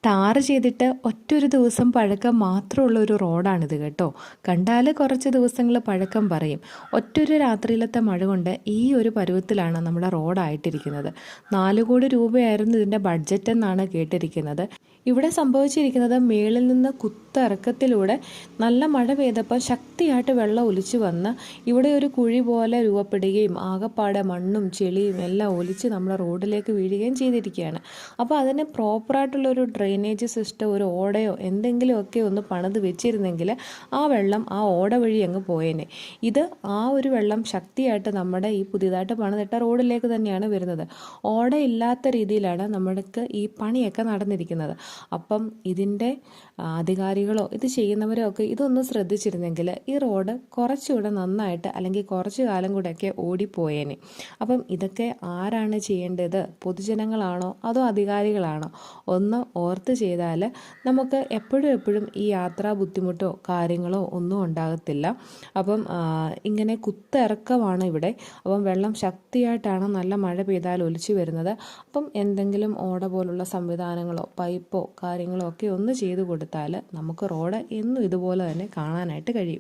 Tar ചെയ്തിട്ട് ഒറ്റൊരു ദിവസം പഴക്കം മാത്രമുള്ള ഒരു റോഡാണിത് കേട്ടോ. കണ്ടാൽ കുറച്ച് ദിവസങ്ങൾ പഴക്കം പറയും. ഒറ്റൊരു രാത്രിയിലത്തെ മഴ കൊണ്ട് ഈ ഒരു പരുവത്തിലാണ് നമ്മുടെ റോഡായിട്ടിരിക്കുന്നത്. 4 കോടി രൂപയായിരുന്നു ഇതിൻ്റെ ബഡ്ജറ്റ് എന്നാണ് കേട്ടിരിക്കുന്നത്. ഇവിടെ സംഭവിച്ചിരിക്കുന്നത് മേളിൽ നിന്ന് കുത്തിറക്കത്തിലൂടെ നല്ല മഴ പെയ്തപ്പോൾ ശക്തിയായിട്ട് വെള്ളം ഒലിച്ചു വന്ന് ഇവിടെ ഒരു കുഴി പോലെ രൂപപ്പെടുകയും ആകപ്പാടെ മണ്ണും ചെളിയും എല്ലാം ഒലിച്ച് നമ്മുടെ റോഡിലേക്ക് വീഴുകയും ചെയ്തിരിക്കുകയാണ്. അപ്പോൾ അതിന് പ്രോപ്പറായിട്ടുള്ളൊരു ഡ്രെയിനേജ് സിസ്റ്റം, ഒരു ഓടയോ എന്തെങ്കിലുമൊക്കെ ഒന്ന് പണിത് വെച്ചിരുന്നെങ്കിൽ ആ വെള്ളം ആ ഓട വഴി അങ്ങ് പോയേനെ. ഇത് ആ ഒരു വെള്ളം ശക്തിയായിട്ട് നമ്മുടെ ഈ പുതിയതായിട്ട് പണിതിട്ട റോഡിലേക്ക് തന്നെയാണ് വരുന്നത്. ഓടയില്ലാത്ത രീതിയിലാണ് നമ്മൾക്ക് ഈ പണിയൊക്കെ നടന്നിരിക്കുന്നത്. അപ്പം ഇതിൻ്റെ അധികാരികളോ ഇത് ചെയ്യുന്നവരോ ഒക്കെ ഇതൊന്ന് ശ്രദ്ധിച്ചിരുന്നെങ്കിൽ ഈ റോഡ് കുറച്ചുകൂടെ നന്നായിട്ട് അല്ലെങ്കിൽ കുറച്ച് കാലം കൂടെയൊക്കെ ഓടിപ്പോയേനെ. അപ്പം ഇതൊക്കെ ആരാണ് ചെയ്യേണ്ടത്? പൊതുജനങ്ങളാണോ അതോ അധികാരികളാണോ? ഒന്ന് ഓർത്ത് ചെയ്താൽ നമുക്ക് എപ്പോഴും ഈ യാത്രാ ബുദ്ധിമുട്ടോ കാര്യങ്ങളോ ഒന്നും ഉണ്ടാകത്തില്ല. അപ്പം ഇങ്ങനെ കുത്തിറക്കമാണ് ഇവിടെ. അപ്പം വെള്ളം ശക്തിയായിട്ടാണ് നല്ല മഴ പെയ്താൽ ഒലിച്ചു വരുന്നത്. അപ്പം എന്തെങ്കിലും ഓട പോലുള്ള സംവിധാനങ്ങളോ പൈപ്പോ കാര്യങ്ങളോ ഒക്കെ ഒന്ന് ചെയ്തു കൊടുത്താൽ നമുക്ക് റോഡ് എന്നും ഇതുപോലെ തന്നെ കാണാനായിട്ട് കഴിയും.